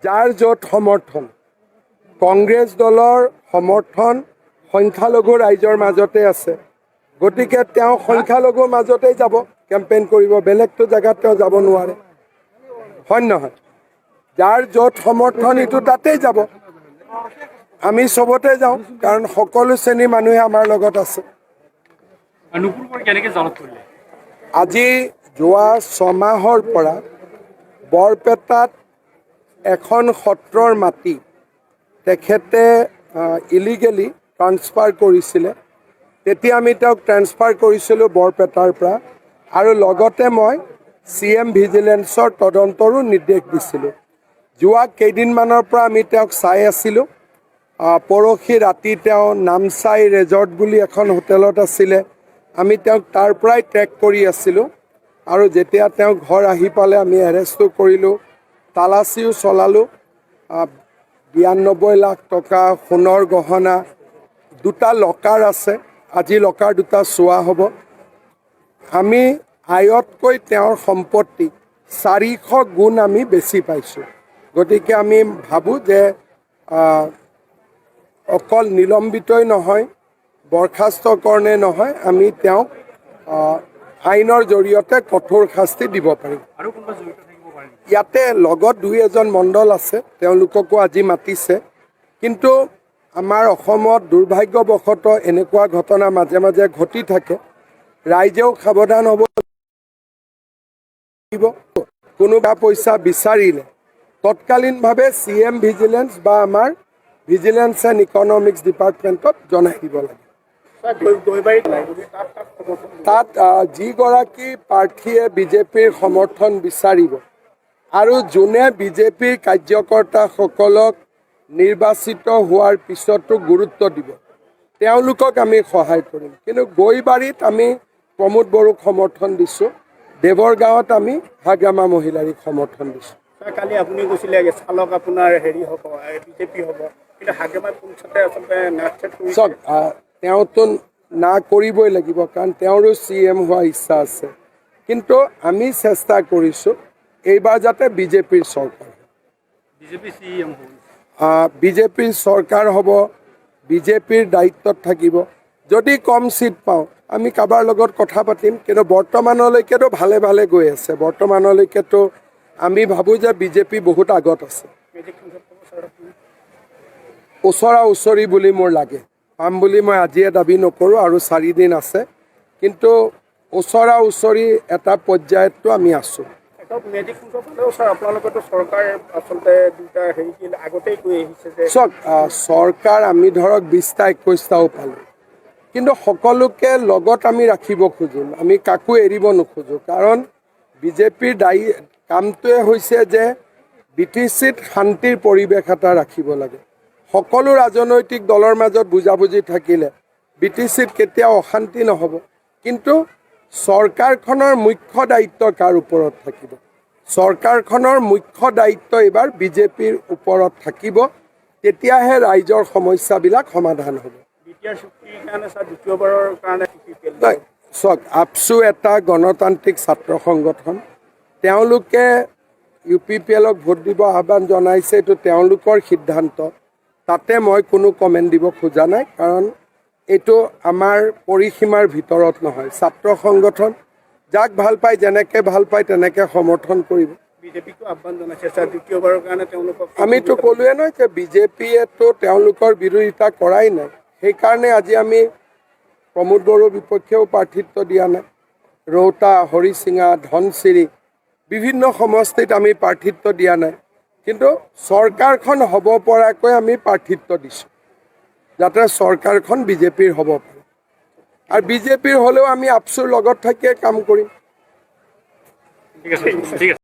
যাৰ য'ত সমৰ্থন কংগ্ৰেছ দলৰ সমৰ্থন সংখ্যালঘু ৰাইজৰ মাজতে আছে, গতিকে তেওঁ সংখ্যালঘুৰ মাজতেই যাব কেম্পেইন কৰিব, বেলেগটো জেগাত তেওঁ যাব নোৱাৰে, হয় নহয়? যাৰ য'ত সমৰ্থন ইটো তাতেই যাব। আমি চবতে যাওঁ, কাৰণ সকলো শ্ৰেণীৰ মানুহে আমাৰ লগত আছে। আজি যোৱা 6 মাহৰ পৰা বৰপেটাত এখন সত্ৰৰ মাটি তেখেতে ইলিগেলি ট্ৰান্সফাৰ কৰিছিলে। তেতিয়া আমি তেওঁক ট্ৰান্সফাৰ কৰিছিলোঁ বৰপেটাৰ পৰা, আৰু লগতে মই CM ভিজিলেন্সৰ তদন্তৰো নিৰ্দেশ দিছিলোঁ। যোৱা কেইদিনমানৰ পৰা আমি তেওঁক চাই আছিলোঁ। পৰহি ৰাতি তেওঁ নামচাই ৰেজৰ্ট বুলি এখন হোটেলত আছিলে, আমি তেওঁক তাৰ পৰাই ট্ৰেক কৰি আছিলোঁ, আৰু যেতিয়া তেওঁ ঘৰ আহি পালে আমি এৰেষ্টো কৰিলোঁ, তালাচীও চলালোঁ। 92 লাখ টকা সোণৰ গহনা, 2টা লকাৰ আছে, আজি লকাৰ 2টা চোৱা হ'ব। আমি আয়তকৈ তেওঁৰ সম্পত্তি 400 গুণ আমি বেছি পাইছোঁ। গতিকে আমি ভাবোঁ যে অকল নিলম্বিতই নহয়, বৰখাস্তকৰণে নহয়, আমি তেওঁক আইনৰ জৰিয়তে কঠোৰ শাস্তি দিব পাৰিম। ইয়াতে লগত 2-এজন মণ্ডল আছে, তেওঁলোককো আজি মাতিছে। কিন্তু আমাৰ অসমত দুৰ্ভাগ্যবশতঃ এনেকুৱা ঘটনা মাজে মাজে ঘটি থাকে। ৰাইজেও সাৱধান হ'ব লাগিব। কোনোবা পইচা বিচাৰিলে তৎকালীনভাৱে CM ভিজিলেন্স বা আমাৰ ভিজিলেন্স এণ্ড ইকনমিক্স ডিপাৰ্টমেণ্টত জনাই দিব লাগে। তাত যিগৰাকী প্ৰাৰ্থীয়ে বিজেপিৰ সমৰ্থন বিচাৰিব আৰু যোনে বিজেপিৰ কাৰ্যকৰ্তাসকলক নিৰ্বাচিত হোৱাৰ পিছতো গুৰুত্ব দিব, তেওঁলোকক আমি সহায় কৰিম। কিন্তু গৈবাৰীত আমি প্ৰমোদ বড়োক সমৰ্থন দিছোঁ, দেৱৰগাঁৱত আমি হাগ্ৰামা মহিলাৰীক সমৰ্থন দিছোঁ। কালি আপুনি কৈছিলে চালক আপোনাৰ হেৰি হ'ব, বিজেপি হ'ব, কিন্তু হাগ্ৰামা পঞ্চায়তে আচলতে চাওক, তেওঁতো না কৰিবই লাগিব, কাৰণ তেওঁৰো CM হোৱাৰ ইচ্ছা আছে। কিন্তু আমি চেষ্টা কৰিছোঁ এইবাৰ যাতে বিজেপিৰ চৰকাৰ, বিজেপিৰ চৰকাৰ হ'ব, বিজেপিৰ দায়িত্বত থাকিব। যদি কম চিট পাওঁ আমি কাৰোবাৰ লগত কথা পাতিম, কিন্তু বৰ্তমানলৈকেতো ভালে ভালে গৈ আছে। বৰ্তমানলৈকেতো আমি ভাবোঁ যে বিজেপি বহুত আগত আছে। ওচৰা ওচৰি বুলি মোৰ লাগে, পাম বুলি মই আজিয়ে দাবী নকৰোঁ, আৰু 4 দিন আছে, কিন্তু ওচৰা ওচৰি এটা পৰ্যায়তো আমি আছোঁ। চাওক, চৰকাৰ আমি ধৰক 20টা 21টাও পালোঁ, কিন্তু সকলোকে লগত আমি ৰাখিব খোজোঁ, আমি কাকো এৰিব নোখোজোঁ। কাৰণ বিজেপিৰ কামটোৱে হৈছে যে BTCত শান্তিৰ পৰিৱেশ এটা ৰাখিব লাগে। সকলো ৰাজনৈতিক দলৰ মাজত বুজাবুজি থাকিলে BTCত কেতিয়াও অশান্তি নহ'ব। কিন্তু চৰকাৰখনৰ মুখ্য দায়িত্ব কাৰ ওপৰত থাকিব? চৰকাৰখনৰ মুখ্য দায়িত্ব এইবাৰ বিজেপিৰ ওপৰত থাকিব, তেতিয়াহে ৰাইজৰ সমস্যাবিলাক সমাধান হ'ব। চাওক, আপচু এটা গণতান্ত্ৰিক ছাত্ৰ সংগঠন, তেওঁলোকে UPPLক ভোট দিব আহ্বান জনাইছে, এইটো তেওঁলোকৰ সিদ্ধান্ত। তাতে মই কোনো কমেণ্ট দিব খোজা নাই, কাৰণ এইটো আমাৰ পৰিসীমাৰ ভিতৰত নহয়। ছাত্ৰ সংগঠন যাক ভাল পায়, যেনেকৈ ভাল পায় তেনেকৈ সমৰ্থন কৰিব। আমিতো ক'লোৱে নহয় যে বিজেপিয়েতো তেওঁলোকৰ বিৰোধিতা কৰাই নাই। সেইকাৰণে আজি আমি প্ৰমোদ বড়োৰ বিপক্ষেও প্ৰাৰ্থিত্ব দিয়া নাই। ৰৌতা, হৰিচিঙা, ধনচিৰি বিভিন্ন সমষ্টিত আমি প্ৰাৰ্থিত্ব দিয়া নাই, কিন্তু চৰকাৰখন হ'ব পৰাকৈ আমি প্ৰাৰ্থিত্ব দিছোঁ, যাতে চৰকাৰখন বিজেপিৰ হ'ব পাৰে। আৰু বিজেপিৰ হ'লেও আমি আপচুৰ লগত থাকিয়ে কাম কৰিম।